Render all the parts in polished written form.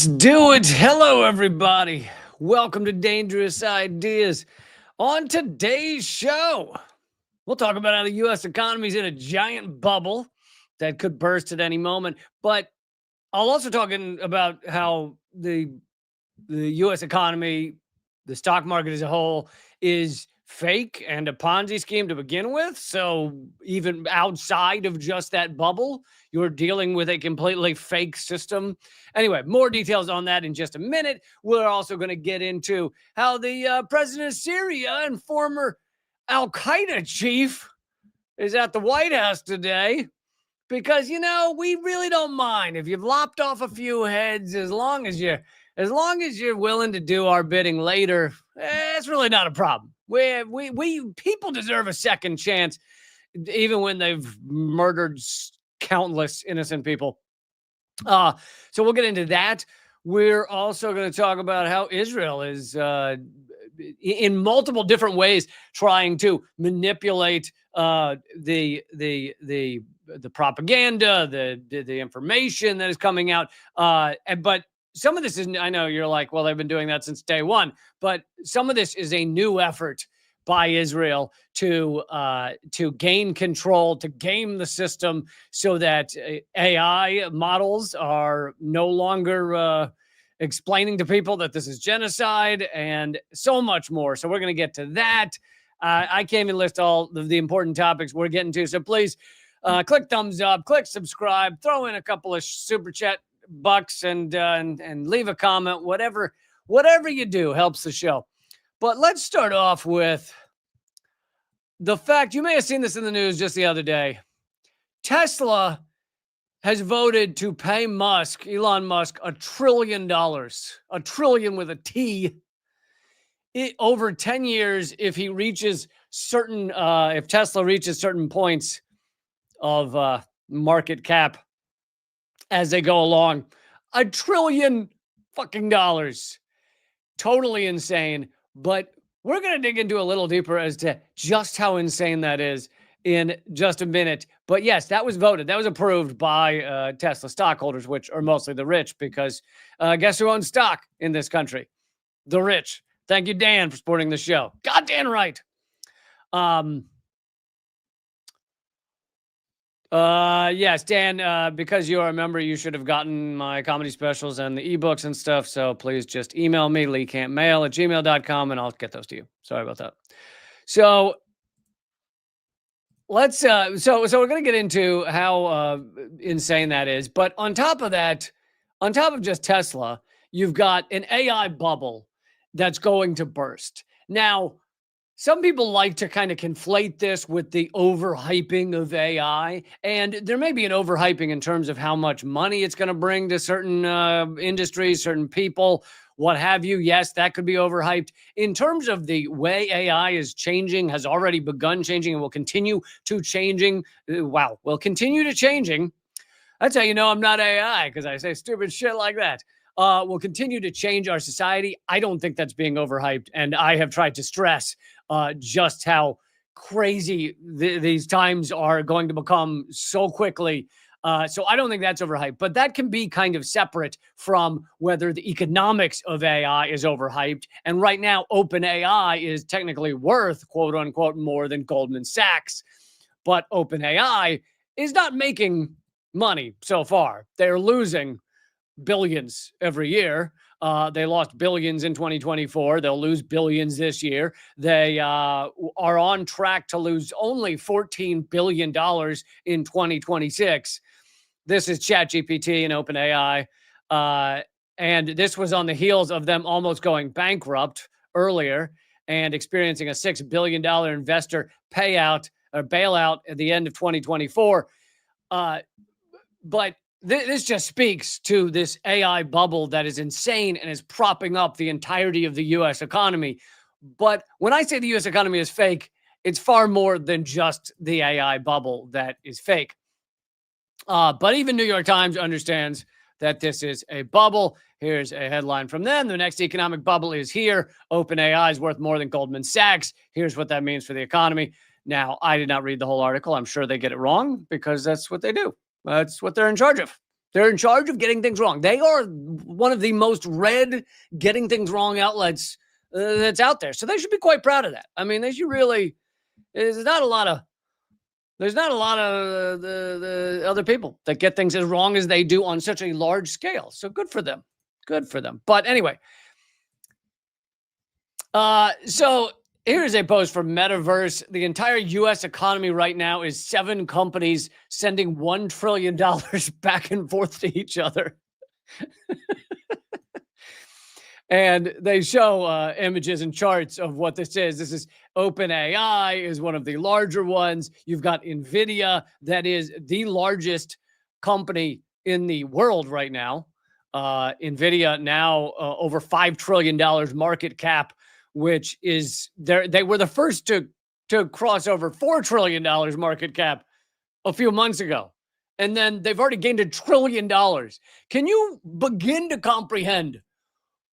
Let's do it. Hello, everybody. Welcome to Dangerous Ideas. On today's show, we'll talk about how the U.S. economy is in a giant bubble that could burst at any moment. But I'll also talk about how the U.S. economy, the stock market as a whole, is fake and a Ponzi scheme to begin with. So even outside of just that bubble, you're dealing with a completely fake system. Anyway, more details on that in just a minute. We're also going to get into how the president of Syria and former Al-Qaeda chief is at the White House today. Because, we really don't mind if you've lopped off a few heads as long as you're willing to do our bidding later. It's really not a problem. We people deserve a second chance, even when they've murdered countless innocent people. So we'll get into that. We're also going to talk about how Israel is in multiple different ways trying to manipulate the propaganda, the information that is coming out. But some of this is, I know you're like, well, they've been doing that since day one, but some of this is a new effort by Israel to gain control, to game the system so that AI models are no longer explaining to people that this is genocide and so much more. So we're going to get to that. I can't even list all of the important topics we're getting to. So please click thumbs up, click subscribe, throw in a couple of super chat bucks and leave a comment. Whatever you do helps the show. But let's start off with the fact, you may have seen this in the news just the other day. Tesla has voted to pay Elon Musk, $1 trillion, a trillion with a T, over 10 years if he reaches if Tesla reaches certain points of market cap as they go along. $1 trillion fucking dollars. Totally insane. But we're going to dig into a little deeper as to just how insane that is in just a minute. But yes, that was voted. That was approved by Tesla stockholders, which are mostly the rich, because guess who owns stock in this country? The rich. Thank you, Dan, for supporting the show. Goddamn right. Yes, Dan, because you are a member, you should have gotten my comedy specials and the ebooks and stuff. So please just email me, leecampmail@gmail.com, and I'll get those to you. Sorry about that. So let's, so we're going to get into how insane that is. But on top of that, on top of just Tesla, you've got an AI bubble that's going to burst. Now, some people like to kind of conflate this with the overhyping of AI, and there may be an overhyping in terms of how much money it's going to bring to certain industries, certain people, what have you. Yes, that could be overhyped. In terms of the way AI is changing, has already begun changing, and will continue to changing. Will continue to changing. That's how you know I'm not AI, because I say stupid shit like that. Will continue to change our society. I don't think that's being overhyped, and I have tried to stress just how crazy these times are going to become so quickly. So I don't think that's overhyped, but that can be kind of separate from whether the economics of AI is overhyped. And right now, OpenAI is technically worth, quote unquote, more than Goldman Sachs. But OpenAI is not making money so far. They're losing billions every year. They lost billions in 2024. They'll lose billions this year. They are on track to lose only $14 billion in 2026. This is ChatGPT and OpenAI. And this was on the heels of them almost going bankrupt earlier and experiencing a $6 billion investor payout or bailout at the end of 2024. But this just speaks to this AI bubble that is insane and is propping up the entirety of the U.S. economy. But when I say the U.S. economy is fake, it's far more than just the AI bubble that is fake. But even New York Times understands that this is a bubble. Here's a headline from them. The next economic bubble is here. OpenAI is worth more than Goldman Sachs. Here's what that means for the economy. Now, I did not read the whole article. I'm sure they get it wrong because that's what they do. That's what they're in charge of. They're in charge of getting things wrong. They are one of the most read getting things wrong outlets that's out there. So they should be quite proud of that. I mean, they should really. There's not a lot of the other people that get things as wrong as they do on such a large scale. So good for them. Good for them. But anyway, so here's a post from Metaverse. The entire U.S. economy right now is 7 companies sending $1 trillion back and forth to each other. And they show images and charts of what this is. This is OpenAI is one of the larger ones. You've got NVIDIA, that is the largest company in the world right now. NVIDIA now over $5 trillion market cap, which is they were the first to cross over $4 trillion market cap a few months ago. And then they've already gained $1 trillion. Can you begin to comprehend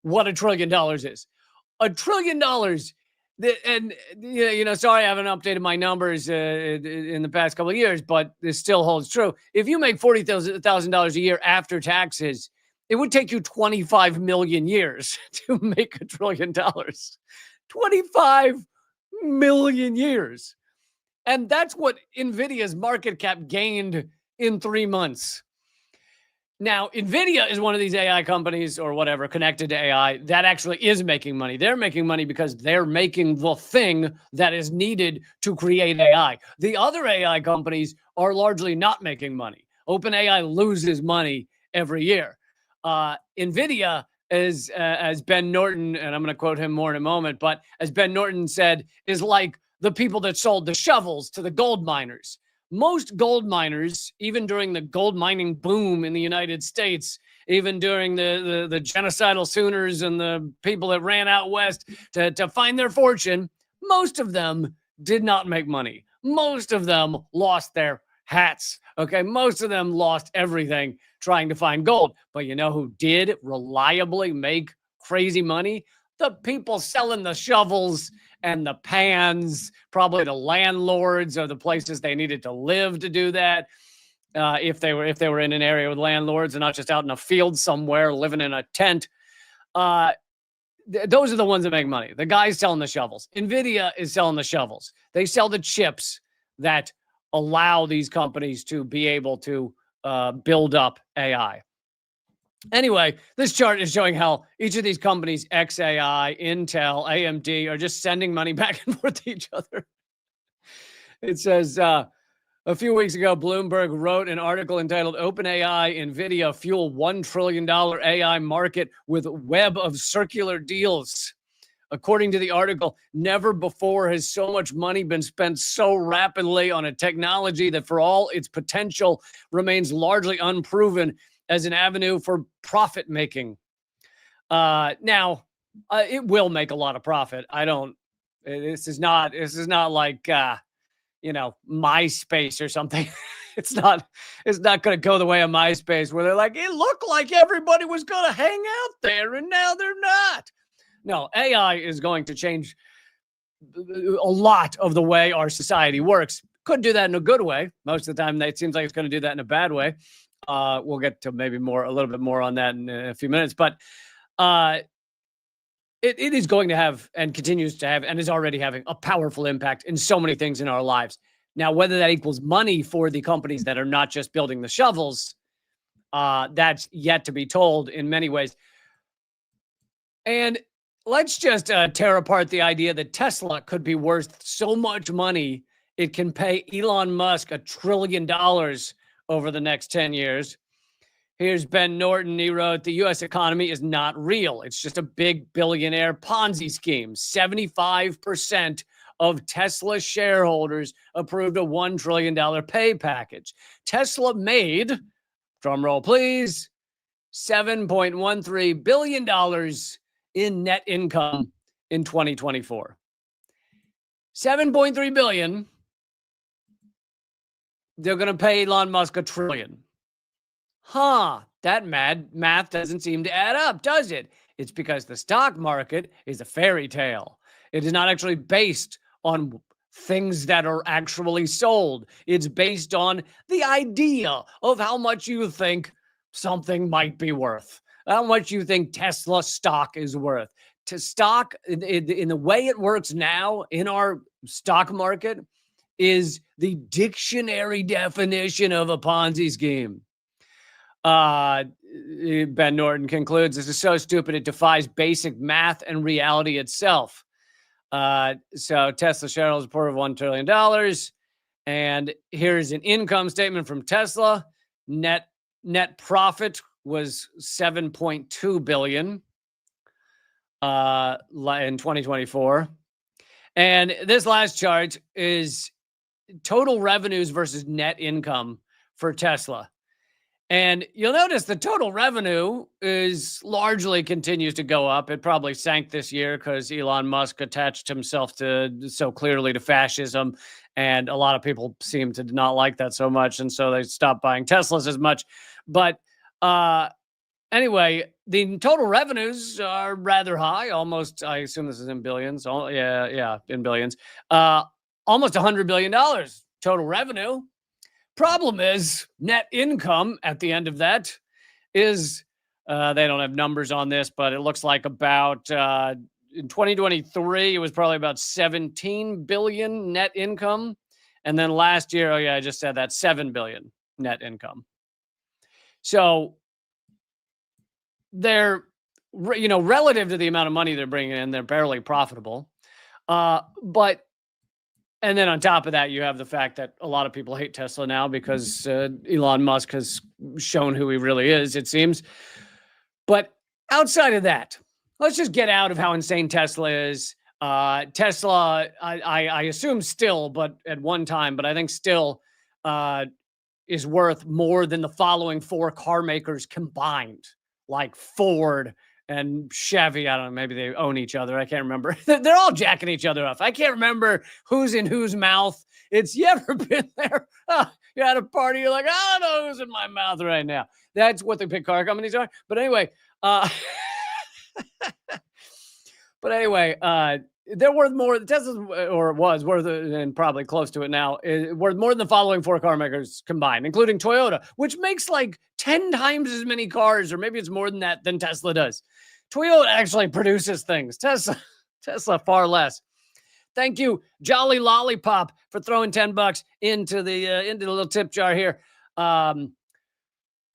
what $1 trillion is? $1 trillion. And, sorry, I haven't updated my numbers in the past couple of years, but this still holds true. If you make $40,000 a year after taxes, it would take you 25 million years to make $1 trillion. 25 million years. And that's what NVIDIA's market cap gained in 3 months. Now, NVIDIA is one of these AI companies or whatever connected to AI that actually is making money. They're making money because they're making the thing that is needed to create AI. The other AI companies are largely not making money. OpenAI loses money every year. NVIDIA is, as Ben Norton, and I'm going to quote him more in a moment, but as Ben Norton said, is like the people that sold the shovels to the gold miners. Most gold miners, even during the gold mining boom in the United States, even during the genocidal Sooners and the people that ran out west to find their fortune, most of them did not make money. Most of them lost their hats. Okay, most of them lost everything trying to find gold. But you know who did reliably make crazy money? The people selling the shovels and the pans, probably the landlords or the places they needed to live to do that. If they were in an area with landlords and not just out in a field somewhere living in a tent. Those are the ones that make money. The guys selling the shovels. NVIDIA is selling the shovels. They sell the chips that allow these companies to be able to build up AI. Anyway, this chart is showing how each of these companies, XAI, Intel, AMD, are just sending money back and forth to each other. It says, a few weeks ago, Bloomberg wrote an article entitled OpenAI, NVIDIA Fuel $1 trillion AI Market with Web of Circular Deals. According to the article, never before has so much money been spent so rapidly on a technology that for all its potential remains largely unproven as an avenue for profit making. Now, it will make a lot of profit. This is not like, MySpace or something. It's not going to go the way of MySpace where they're like, it looked like everybody was going to hang out there and now they're not. No, AI is going to change a lot of the way our society works. Could do that in a good way. Most of the time, it seems like it's going to do that in a bad way. We'll get to maybe a little bit more on that in a few minutes. But it is going to have and continues to have and is already having a powerful impact in so many things in our lives. Now, whether that equals money for the companies that are not just building the shovels, that's yet to be told in many ways. And let's just tear apart the idea that Tesla could be worth so much money it can pay Elon Musk $1 trillion over the next 10 years. Here's Ben Norton. He wrote, the U.S. economy is not real. It's just a big billionaire Ponzi scheme. 75% of Tesla shareholders approved a $1 trillion pay package. Tesla made, drumroll please, $7.13 billion in net income in 2024. $7.3 billion. They're going to pay Elon Musk $1 trillion. That math doesn't seem to add up, does it? It's because the stock market is a fairy tale. It is not actually based on things that are actually sold. It's based on the idea of how much you think something might be worth. How much you think Tesla stock is worth? To stock in the way it works now in our stock market is the dictionary definition of a Ponzi scheme. Ben Norton concludes, this is so stupid it defies basic math and reality itself. So Tesla shareholders report of $1 trillion. And here's an income statement from Tesla. Net profit was $7.2 billion in 2024. And this last chart is total revenues versus net income for Tesla. And you'll notice the total revenue is largely continues to go up. It probably sank this year because Elon Musk attached himself so clearly to fascism. And a lot of people seem to not like that so much. And so they stopped buying Teslas as much. But anyway, the total revenues are rather high. Almost, I assume this is in billions. Oh, yeah, in billions. Almost $100 billion total revenue. Problem is net income at the end of that is, they don't have numbers on this, but it looks like about, in 2023, it was probably about 17 billion net income. And then last year, I just said that, 7 billion net income. So they're, relative to the amount of money they're bringing in, they're barely profitable. And then on top of that, you have the fact that a lot of people hate Tesla now because Elon Musk has shown who he really is, it seems. But outside of that, let's just get out of how insane Tesla is. Tesla, I assume still, but at one time, but I think still is worth more than the following 4 car makers combined, like Ford and Chevy. I don't know, maybe they own each other. I can't remember. They're all jacking each other up. I can't remember who's in whose mouth. You ever been there? You're at a party, you're like, I don't know who's in my mouth right now. That's what the big car companies are. But anyway, they're worth more. Tesla's, or was worth, and probably close to it now, worth more than the following 4 car makers combined, including Toyota, which makes like 10 times as many cars, or maybe it's more than that, than Tesla does. Toyota actually produces things. Tesla far less. Thank you, Jolly Lollipop, for throwing $10 into the little tip jar here.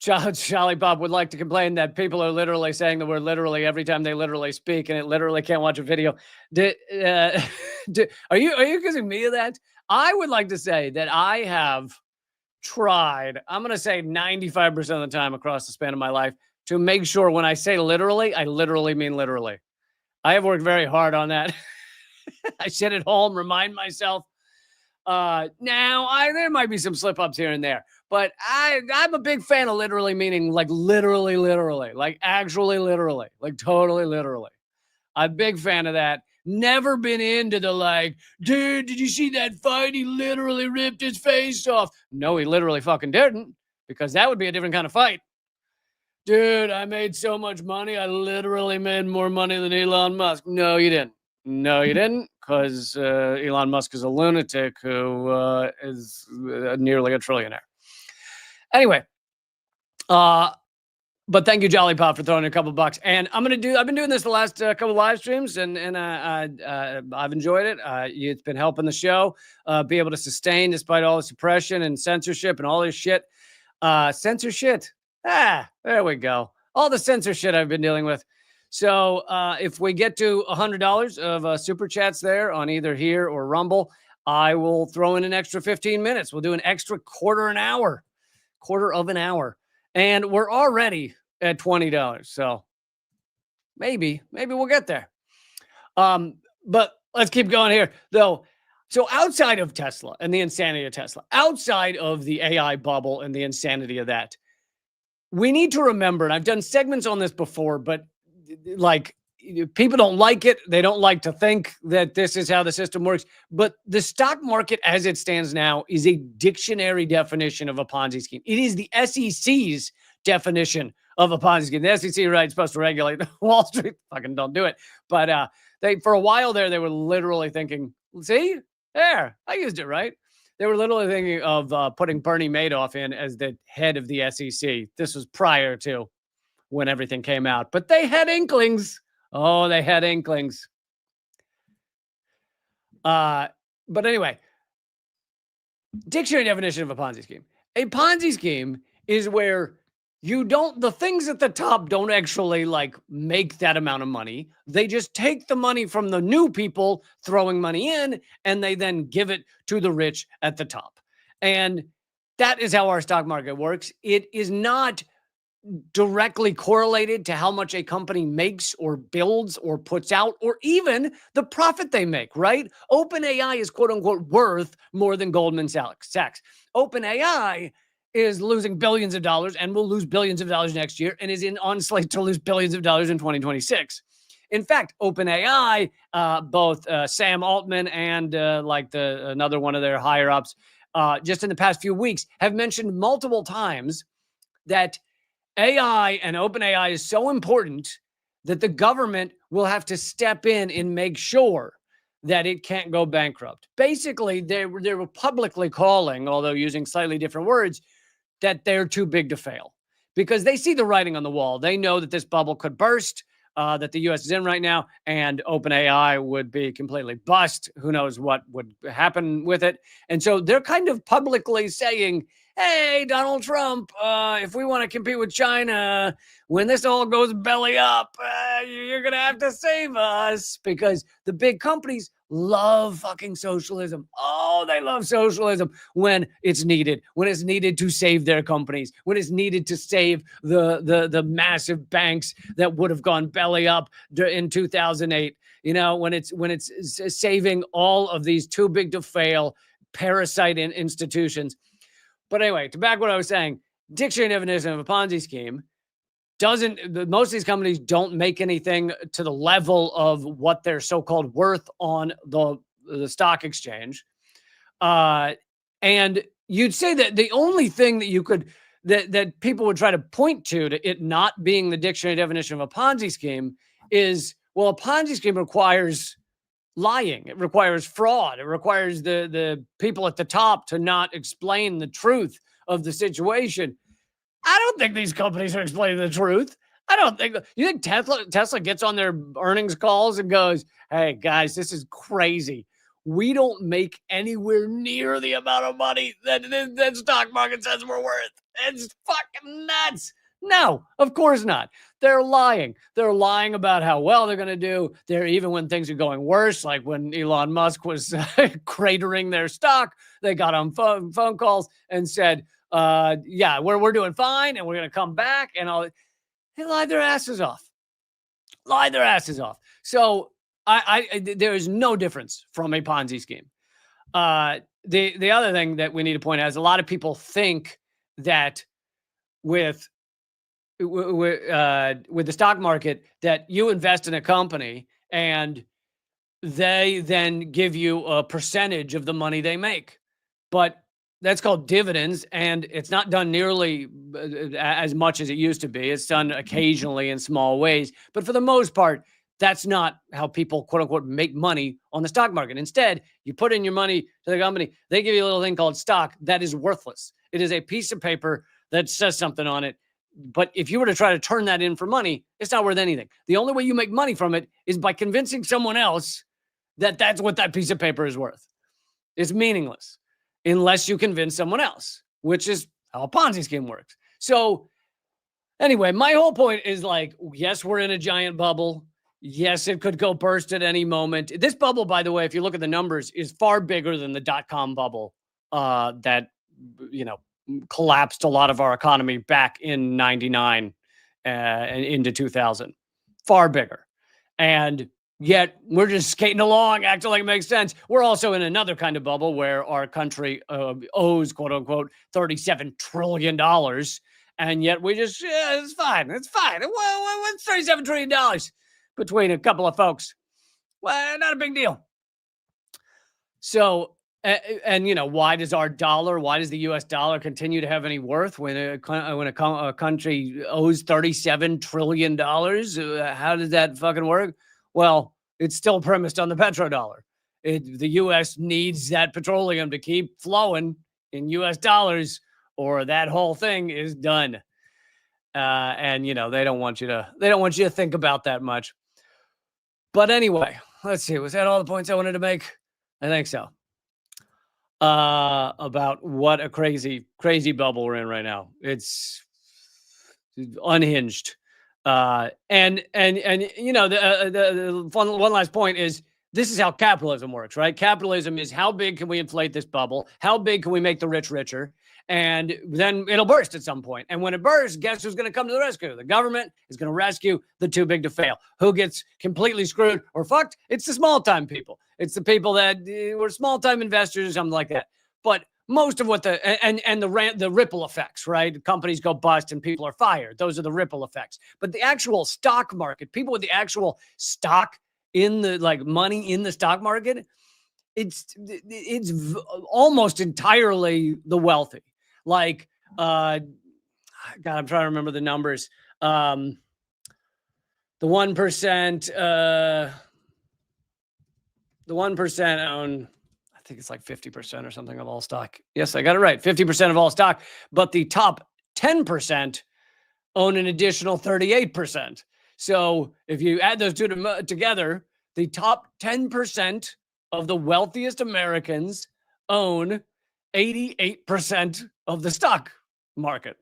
Jolly Bob would like to complain that people are literally saying the word literally every time they literally speak, and it literally can't watch a video. Are you accusing me of that? I would like to say that I have tried, I'm going to say 95% of the time across the span of my life, to make sure when I say literally, I literally mean literally. I have worked very hard on that. I sit at home, remind myself. Now, there might be some slip-ups here and there, but I'm a big fan of literally meaning like literally, like actually literally, like totally literally. I'm a big fan of that. Never been into the like, dude, did you see that fight? He literally ripped his face off. No, he literally fucking didn't, because that would be a different kind of fight. Dude, I made so much money. I literally made more money than Elon Musk. No, you didn't. No, you didn't, because Elon Musk is a lunatic who is nearly a trillionaire. Anyway, but thank you, Jolly Pop, for throwing a couple bucks. And I've been doing this the last couple live streams, and I've enjoyed it. It's been helping the show be able to sustain despite all the suppression and censorship and all this shit. Censorship. There we go. All the censorship I've been dealing with. So if we get to $100 of super chats there on either here or Rumble, I will throw in an extra 15 minutes. We'll do an extra quarter of an hour. And we're already at $20. So maybe we'll get there. But let's keep going here, though. So outside of Tesla and the insanity of Tesla, outside of the AI bubble and the insanity of that, we need to remember, and I've done segments on this before, but like, people don't like it. They don't like to think that this is how the system works. But the stock market as it stands now is a dictionary definition of a Ponzi scheme. It is the SEC's definition of a Ponzi scheme. The SEC, right, is supposed to regulate Wall Street. Fucking don't do it. But they, for a while there, they were literally thinking, see, there, I used it right. They were literally thinking of putting Bernie Madoff in as the head of the SEC. This was prior to when everything came out, but they had inklings. Oh, they had inklings. But anyway, dictionary definition of a Ponzi scheme. A Ponzi scheme is where the things at the top don't actually like make that amount of money. They just take the money from the new people throwing money in and they then give it to the rich at the top. And that is how our stock market works. It is not directly correlated to how much a company makes or builds or puts out or even the profit they make, right? OpenAI is quote unquote worth more than Goldman Sachs. OpenAI is losing billions of dollars and will lose billions of dollars next year and is on slate to lose billions of dollars in 2026. In fact, OpenAI, both Sam Altman and another one of their higher ups, just in the past few weeks have mentioned multiple times that AI and OpenAI is so important that the government will have to step in and make sure that it can't go bankrupt. Basically, they were publicly calling, although using slightly different words, that they're too big to fail because they see the writing on the wall. They know that this bubble could burst, that the U.S. is in right now, and OpenAI would be completely bust. Who knows what would happen with it? And so they're kind of publicly saying, hey, Donald Trump, if we want to compete with China, when this all goes belly up, you're going to have to save us because the big companies love fucking socialism. Oh, they love socialism when it's needed to save their companies, when it's needed to save the massive banks that would have gone belly up in 2008. You know, when it's saving all of these too big to fail parasite institutions. But anyway, to back what I was saying, dictionary definition of a Ponzi scheme most of these companies don't make anything to the level of what they're so-called worth on the stock exchange. And you'd say that the only thing that you could, that people would try to point to it not being the dictionary definition of a Ponzi scheme is, well, a Ponzi scheme requires lying. It requires fraud. It requires the people at the top to not explain the truth of the situation. I don't think these companies are explaining the truth. I don't think. You think Tesla gets on their earnings calls and goes, hey, guys, this is crazy. We don't make anywhere near the amount of money that stock market says we're worth. It's fucking nuts. No, of course not. They're lying. They're lying about how well they're going to do. Even when things are going worse, like when Elon Musk was cratering their stock, they got on phone calls and said, yeah, we're doing fine and we're going to come back and all. They lied their asses off. So there is no difference from a Ponzi scheme. The other thing that we need to point out is a lot of people think that with the stock market that you invest in a company and they then give you a percentage of the money they make. But that's called dividends, and it's not done nearly as much as it used to be. It's done occasionally in small ways. But for the most part, that's not how people, quote unquote, make money on the stock market. Instead, you put in your money to the company. They give you a little thing called stock that is worthless. It is a piece of paper that says something on it. But if you were to try to turn that in for money, it's not worth anything. The only way you make money from it is by convincing someone else that that's what that piece of paper is worth. It's meaningless unless you convince someone else, which is how a Ponzi scheme works. So anyway, my whole point is like, yes, we're in a giant bubble. Yes, it could go burst at any moment. This bubble, by the way, if you look at the numbers, is far bigger than the dot-com bubble that, collapsed a lot of our economy back in 99 and into 2000. Far bigger. And yet we're just skating along, acting like it makes sense. We're also in another kind of bubble where our country owes, quote unquote, $37 trillion. And yet we just, it's fine. It's fine. Well, what's $37 trillion between a couple of folks? Well, not a big deal. So, and why does the U.S. dollar continue to have any worth when a country owes $37 trillion? How does that fucking work? Well, it's still premised on the petrodollar. The U.S. needs that petroleum to keep flowing in U.S. dollars, or that whole thing is done. And they don't want you to think about that much. But anyway, let's see. Was that all the points I wanted to make? I think so. About what a crazy bubble we're in right now. It's unhinged. And the one last point is, this is how capitalism works, right? Capitalism is, how big can we inflate this bubble? How big can we make the rich richer? And then it'll burst at some point. And when it bursts, guess who's going to come to the rescue? The government is going to rescue the too big to fail. Who gets completely screwed or fucked? It's the small time people. It's the people that were small time investors or something like that. But most of what the ripple effects, right? Companies go bust and people are fired. Those are the ripple effects. But the actual stock market, people with the actual stock in the money in the stock market, it's almost entirely the wealthy. God, I'm trying to remember the numbers. The 1%, own, I think it's like 50% or something of all stock. Yes, I got it right. 50% of all stock, but the top 10% own an additional 38%. So if you add those two together, the top 10% of the wealthiest Americans own 88% of the stock market.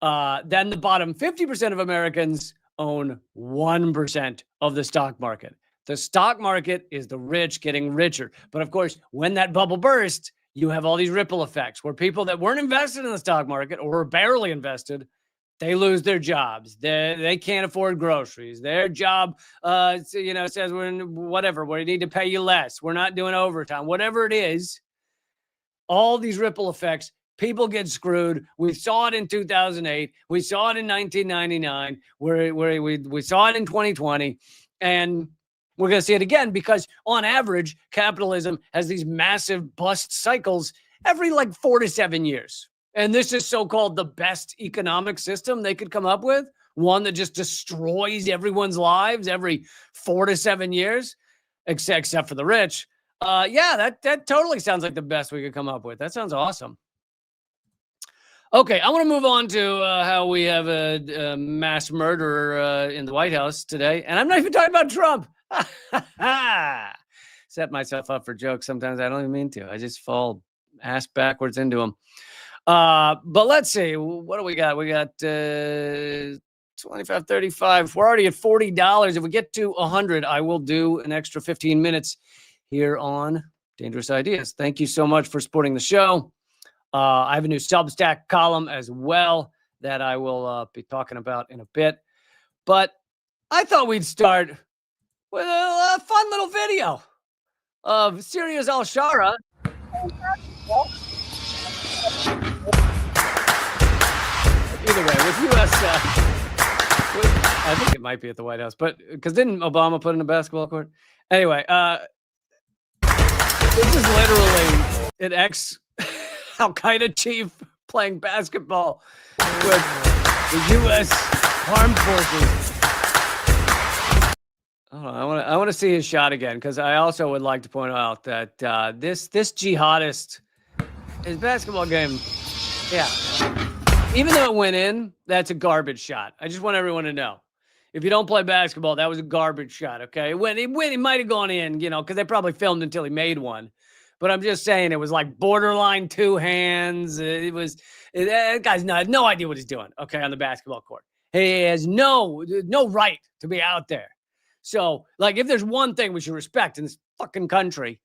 Then the bottom 50% of Americans own 1% of the stock market. The stock market is the rich getting richer. But of course, when that bubble bursts, you have all these ripple effects where people that weren't invested in the stock market or were barely invested, they lose their jobs. They can't afford groceries. Their job, says we're in whatever, we need to pay you less. We're not doing overtime. Whatever it is, all these ripple effects, people get screwed. We saw it in 2008. We saw it in 1999. We saw it in 2020. And we're going to see it again because on average, capitalism has these massive bust cycles every 4 to 7 years. And this is so-called the best economic system they could come up with, one that just destroys everyone's lives every 4 to 7 years, except for the rich. That totally sounds like the best we could come up with. That sounds awesome. Okay, I want to move on to how we have a mass murderer in the White House today. And I'm not even talking about Trump. Set myself up for jokes. Sometimes I don't even mean to. I just fall ass backwards into them. But let's see. What do we got? We got 25, 35. We're already at $40. If we get to 100, I will do an extra 15 minutes here on Dangerous Ideas. Thank you so much for supporting the show. I have a new Substack column as well that I will be talking about in a bit. But I thought we'd start with a fun little video of Syria's al-Shara. Either way, with U.S. I think it might be at the White House, but because didn't Obama put in a basketball court? Anyway, this is literally an ex-Al-Qaeda chief playing basketball with the U.S. armed forces. I want to see his shot again because I also would like to point out that this jihadist, his basketball game, yeah. Even though it went in, that's a garbage shot. I just want everyone to know. If you don't play basketball, that was a garbage shot, okay? It might have gone in, because they probably filmed until he made one. But I'm just saying it was like borderline two hands. That guy's no idea what he's doing, okay, on the basketball court. He has no right to be out there. So, if there's one thing we should respect in this fucking country,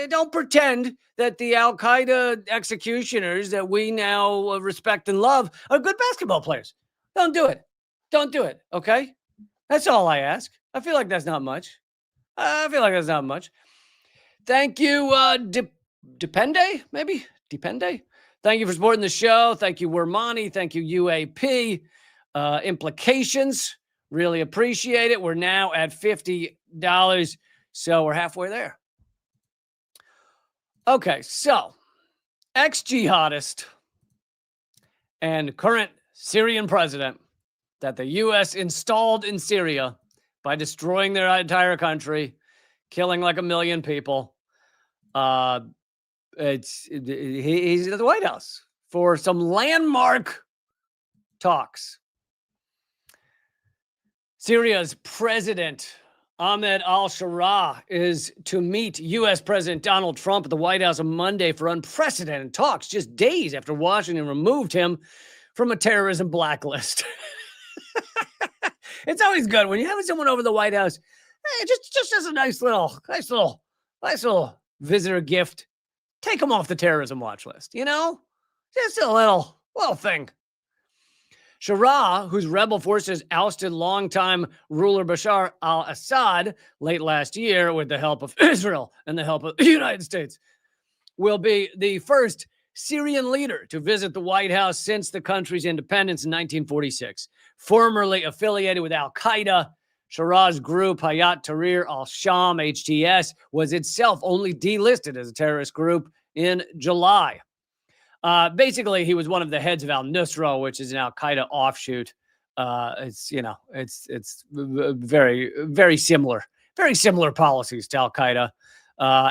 don't pretend that the Al-Qaeda executioners that we now respect and love are good basketball players. Don't do it. Don't do it, okay? That's all I ask. I feel like that's not much. Thank you, Depende, maybe? Depende? Thank you for supporting the show. Thank you, Wermani. Thank you, UAP. Implications. Really appreciate it. We're now at $50, so we're halfway there. Okay, so ex-jihadist and current Syrian president that the U.S. installed in Syria by destroying their entire country, killing like 1 million people. He's at the White House for some landmark talks. Syria's president, Ahmed al-Shara, is to meet U.S. President Donald Trump at the White House on Monday for unprecedented talks, just days after Washington removed him from a terrorism blacklist. It's always good when you have someone over the White House. Hey, just as a nice little visitor gift. Take them off the terrorism watch list, Just a little thing. Shara, whose rebel forces ousted longtime ruler Bashar al-Assad late last year with the help of Israel and the help of the United States, will be the first Syrian leader to visit the White House since the country's independence in 1946. Formerly affiliated with al-Qaeda, Shara's group, Hayat Tahrir al-Sham, HTS, was itself only delisted as a terrorist group in July. Basically, he was one of the heads of al-Nusra, which is an al-Qaeda offshoot. It's very, very similar policies to al-Qaeda.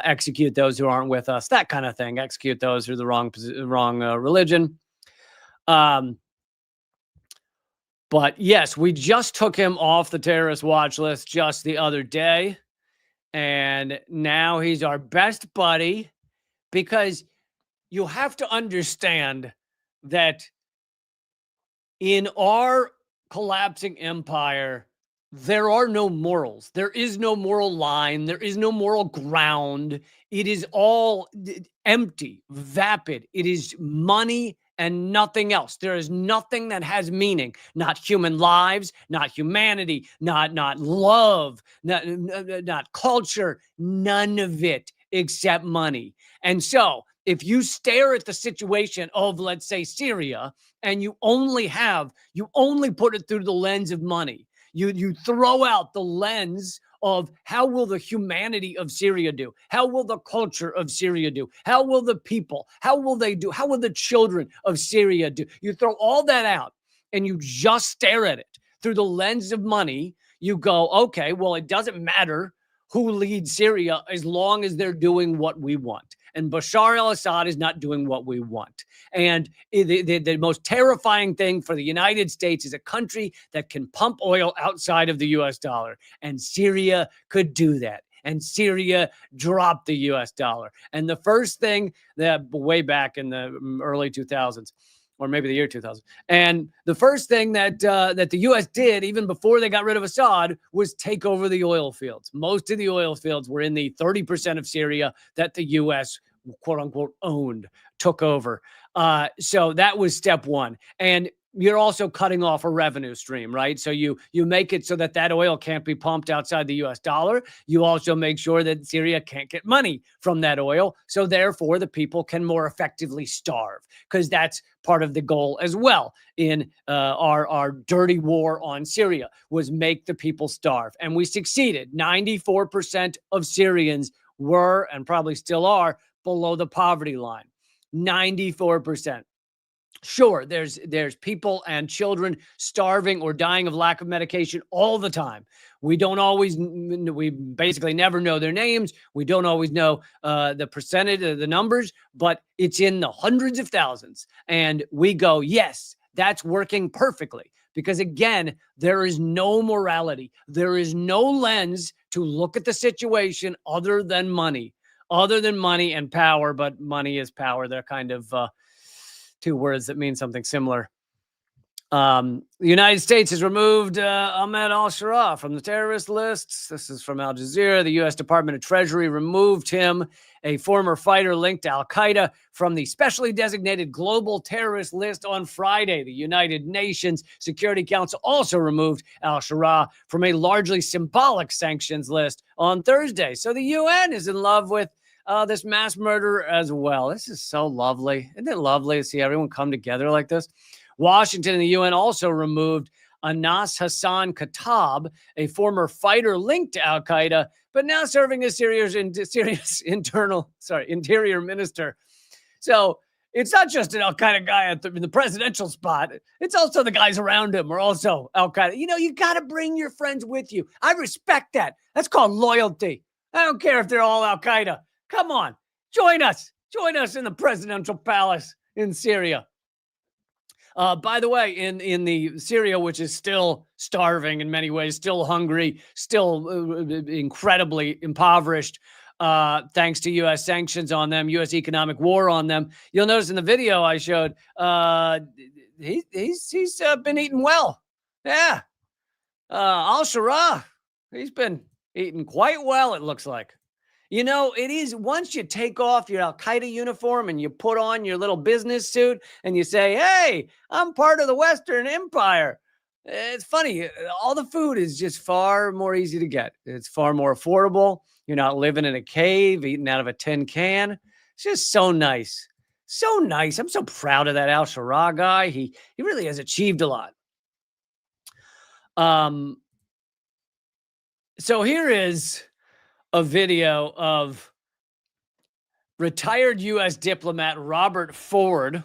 Execute those who aren't with us, that kind of thing. Execute those who are the wrong religion. But yes, we just took him off the terrorist watch list just the other day. And now he's our best buddy, because you have to understand that in our collapsing empire, there are no morals. There is no moral line. There is no moral ground. It is all empty, vapid. It is money and nothing else. There is nothing that has meaning. Not human lives, not humanity, not love, not culture, none of it except money. And so if you stare at the situation of, let's say, Syria, and you only put it through the lens of money, you throw out the lens of how will the humanity of Syria do? How will the culture of Syria do? How will the people? How will they do? How will the children of Syria do? You throw all that out and you just stare at it through the lens of money. You go, okay, well, it doesn't matter who leads Syria as long as they're doing what we want. And Bashar al-Assad is not doing what we want. And the most terrifying thing for the United States is a country that can pump oil outside of the U.S. dollar. And Syria could do that. And Syria dropped the U.S. dollar. And the first thing that way back in the early 2000s, or maybe the year 2000. And the first thing that the U.S. did, even before they got rid of Assad, was take over the oil fields. Most of the oil fields were in the 30% of Syria that the U.S., quote unquote, took over. So that was step one. And you're also cutting off a revenue stream, right? So you make it so that oil can't be pumped outside the U.S. dollar. You also make sure that Syria can't get money from that oil. So therefore, the people can more effectively starve, because that's part of the goal as well in our dirty war on Syria, was make the people starve. And we succeeded. 94% of Syrians were, and probably still are, below the poverty line. 94%. Sure, there's people and children starving or dying of lack of medication all the time. We basically never know their names. We don't always know the percentage of the numbers, but it's in the hundreds of thousands. And we go, yes, that's working perfectly. Because again, there is no morality. There is no lens to look at the situation other than money and power. But money is power. They're kind of two words that mean something similar. The United States has removed Ahmed al-Shara from the terrorist lists. This is from Al Jazeera. The U.S. Department of Treasury removed him, a former fighter linked to al-Qaeda, from the specially designated global terrorist list on Friday. The United Nations Security Council also removed al-Shara from a largely symbolic sanctions list on Thursday. So the UN is in love with this mass murder as well. This is so lovely. Isn't it lovely to see everyone come together like this? Washington and the UN also removed Anas Hassan Khattab, a former fighter linked to al-Qaeda, but now serving as Syria's interior minister. So it's not just an al-Qaeda guy in the presidential spot. It's also the guys around him are also al-Qaeda. You got to bring your friends with you. I respect that. That's called loyalty. I don't care if they're all Al Qaeda. Come on, join us. Join us in the presidential palace in Syria. By the way, in the Syria, which is still starving in many ways, still hungry, still incredibly impoverished, thanks to U.S. sanctions on them, U.S. economic war on them. You'll notice in the video I showed, he's been eating well. Yeah, al-Shara, he's been eating quite well. It looks like. You know, it is once you take off your Al Qaeda uniform and you put on your little business suit and you say, hey, I'm part of the Western Empire. It's funny. All the food is just far more easy to get. It's far more affordable. You're not living in a cave, eating out of a tin can. It's just so nice. So nice. I'm so proud of that al-Shara guy. He really has achieved a lot. So here is a video of retired U.S. diplomat Robert Ford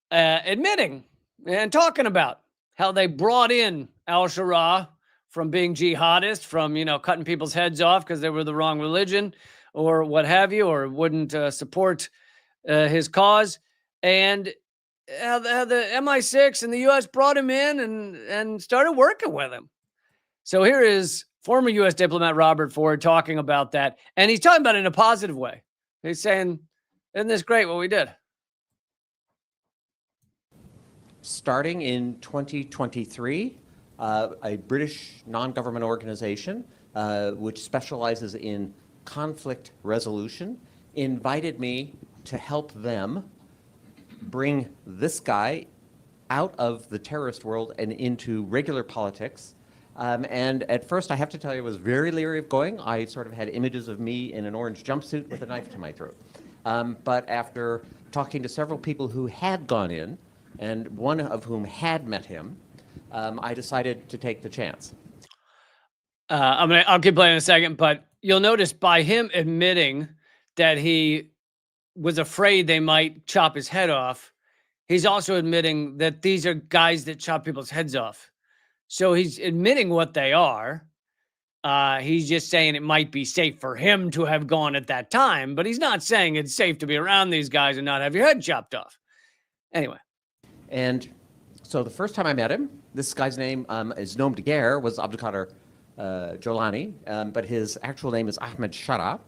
admitting and talking about how they brought in al-Shara from being jihadists, from, cutting people's heads off because they were the wrong religion or what have you, or wouldn't support his cause. And how the MI6 and the U.S. brought him in and started working with him. So here is former U.S. diplomat Robert Ford talking about that, and he's talking about it in a positive way. He's saying, isn't this great what we did? Starting in 2023, a British non-government organization, which specializes in conflict resolution, invited me to help them bring this guy out of the terrorist world and into regular politics. And at first, I have to tell you, I was very leery of going. I sort of had images of me in an orange jumpsuit with a knife to my throat. But after talking to several people who had gone in, and one of whom had met him, I decided to take the chance. I'll keep playing in a second, but you'll notice by him admitting that he was afraid they might chop his head off, he's also admitting that these are guys that chop people's heads off. So he's admitting what they are. He's just saying it might be safe for him to have gone at that time, but he's not saying it's safe to be around these guys and not have your head chopped off. Anyway. And so the first time I met him, this guy's name is nom de guerre, was Abdulkader Jolani, but his actual name is Ahmed Shara,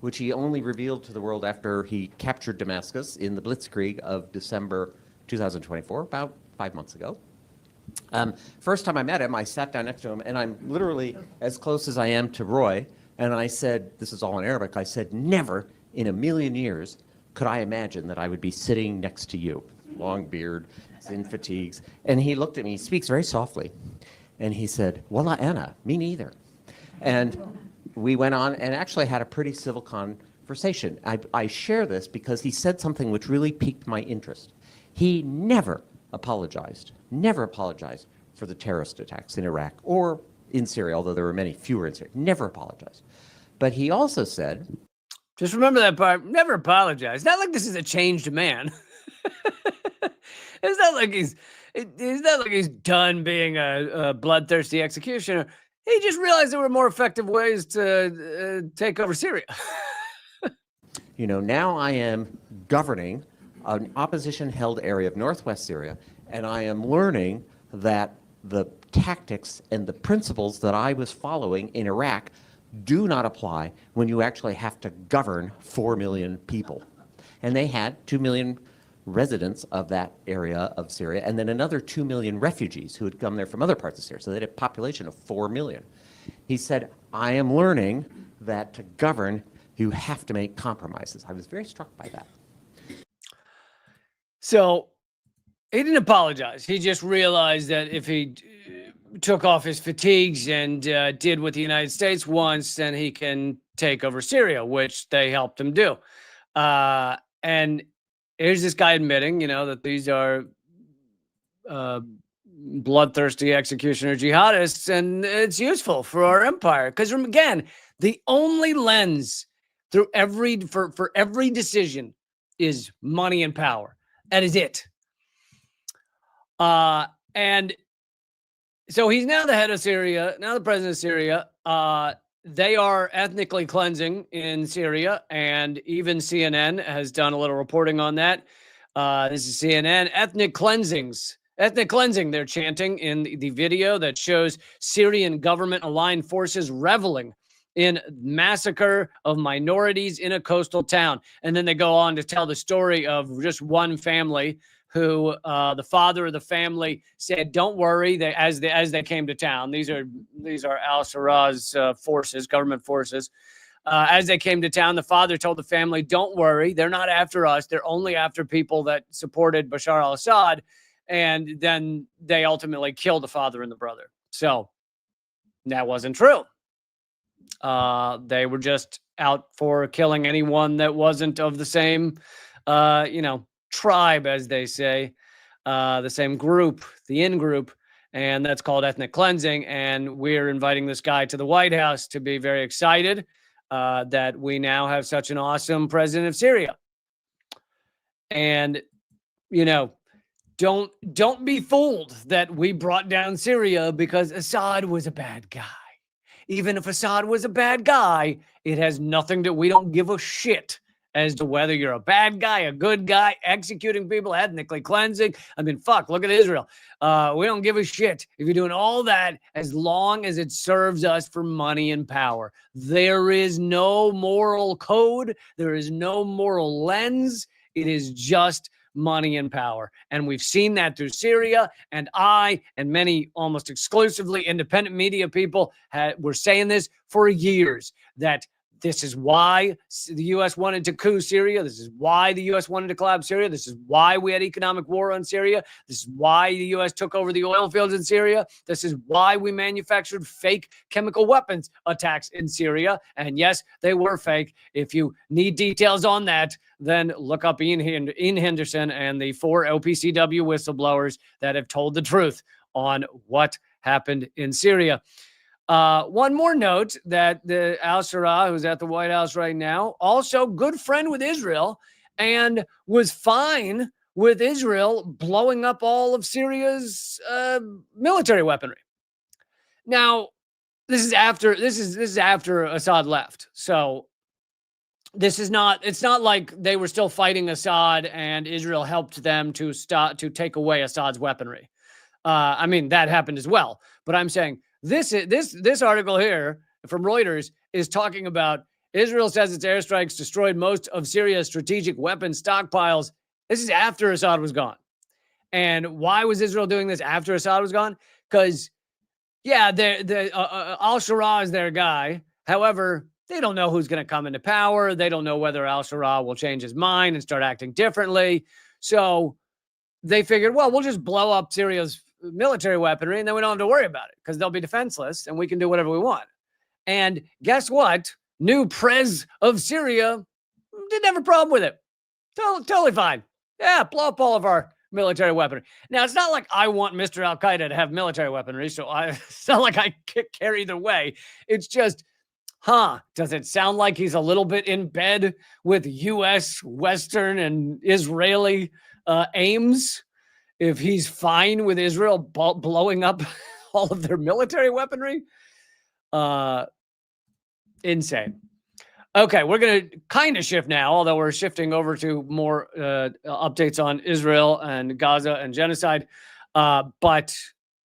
which he only revealed to the world after he captured Damascus in the Blitzkrieg of December 2024, about 5 months ago. First time I met him, I sat down next to him, and I'm literally as close as I am to Roy, and I said, this is all in Arabic, I said, never in a million years could I imagine that I would be sitting next to you. Long beard, in fatigues. And he looked at me, he speaks very softly, and he said, Walla ana, me neither. And we went on and actually had a pretty civil conversation. I share this because he said something which really piqued my interest. He never apologized for the terrorist attacks in Iraq or in Syria, although there were many fewer in Syria. Never apologized. But he also said, just remember that part, never apologize. Not like this is a changed man. It's not like he's done being a bloodthirsty executioner. He just realized there were more effective ways to take over Syria. Now I am governing an opposition-held area of northwest Syria, and I am learning that the tactics and the principles that I was following in Iraq do not apply when you actually have to govern 4 million people. And they had 2 million residents of that area of Syria, and then another 2 million refugees who had come there from other parts of Syria. So they had a population of 4 million. He said, I am learning that to govern, you have to make compromises. I was very struck by that. So he didn't apologize. He just realized that if he took off his fatigues and did what the United States wants, then he can take over Syria, which they helped him do. And here's this guy admitting, that these are bloodthirsty executioner jihadists, and it's useful for our empire. Because again, the only lens through for every decision is money and power. That is it. And so he's now the head of Syria, now the president of Syria. they are ethnically cleansing in Syria, and even CNN has done a little reporting on that. This is CNN. Ethnic cleansing, they're chanting in the video that shows Syrian government-aligned forces reveling in massacre of minorities in a coastal town. And then they go on to tell the story of just one family who the father of the family said, "Don't worry." As they came to town, these are al-Sarraj's forces, government forces. As they came to town, the father told the family, "Don't worry, they're not after us. They're only after people that supported Bashar al-Assad." And then they ultimately killed the father and the brother. So that wasn't true. They were just out for killing anyone that wasn't of the same, tribe, as they say, the same group, the in-group, and that's called ethnic cleansing. And we're inviting this guy to the White House to be very excited that we now have such an awesome president of Syria. And, don't be fooled that we brought down Syria because Assad was a bad guy. Even if Assad was a bad guy, it has nothing to, we don't give a shit as to whether you're a bad guy, a good guy, executing people, ethnically cleansing. I mean, fuck, look at Israel. We don't give a shit if you're doing all that as long as it serves us for money and power. There is no moral code. There is no moral lens. It is just money and power. And we've seen that through Syria. And I and many almost exclusively independent media people were saying this for years, that this is why the U.S. wanted to coup Syria. This is why the U.S. wanted to collapse Syria. This is why we had economic war on Syria. This is why the U.S. took over the oil fields in Syria. This is why we manufactured fake chemical weapons attacks in Syria. And yes, they were fake. If you need details on that, then look up Ian Henderson and the 4 OPCW whistleblowers that have told the truth on what happened in Syria. One more note, that the al-Sarraj, who's at the White House right now, also good friend with Israel and was fine with Israel blowing up all of Syria's military weaponry. Now, this is after Assad left. So it's not like they were still fighting Assad and Israel helped them to take away Assad's weaponry. I mean, that happened as well. But I'm saying this article here from Reuters is talking about Israel says its airstrikes destroyed most of Syria's strategic weapons stockpiles. This is after Assad was gone. And why was Israel doing this after Assad was gone? Because, yeah, al-Sarraj is their guy. However, they don't know who's going to come into power. They don't know whether al-Sarraj will change his mind and start acting differently. So they figured, well, we'll just blow up Syria's military weaponry and then we don't have to worry about it because they'll be defenseless and we can do whatever we want. And guess what? New prez of Syria didn't have a problem with it. Totally fine. Yeah, blow up all of our military weaponry. Now, it's not like I want Mr. Al-Qaeda to have military weaponry, so it's not like I care either way. It's just, does it sound like he's a little bit in bed with U.S., Western, and Israeli aims? If he's fine with Israel blowing up all of their military weaponry? Insane. Okay, we're going to kind of shift now, although we're shifting over to more updates on Israel and Gaza and genocide. But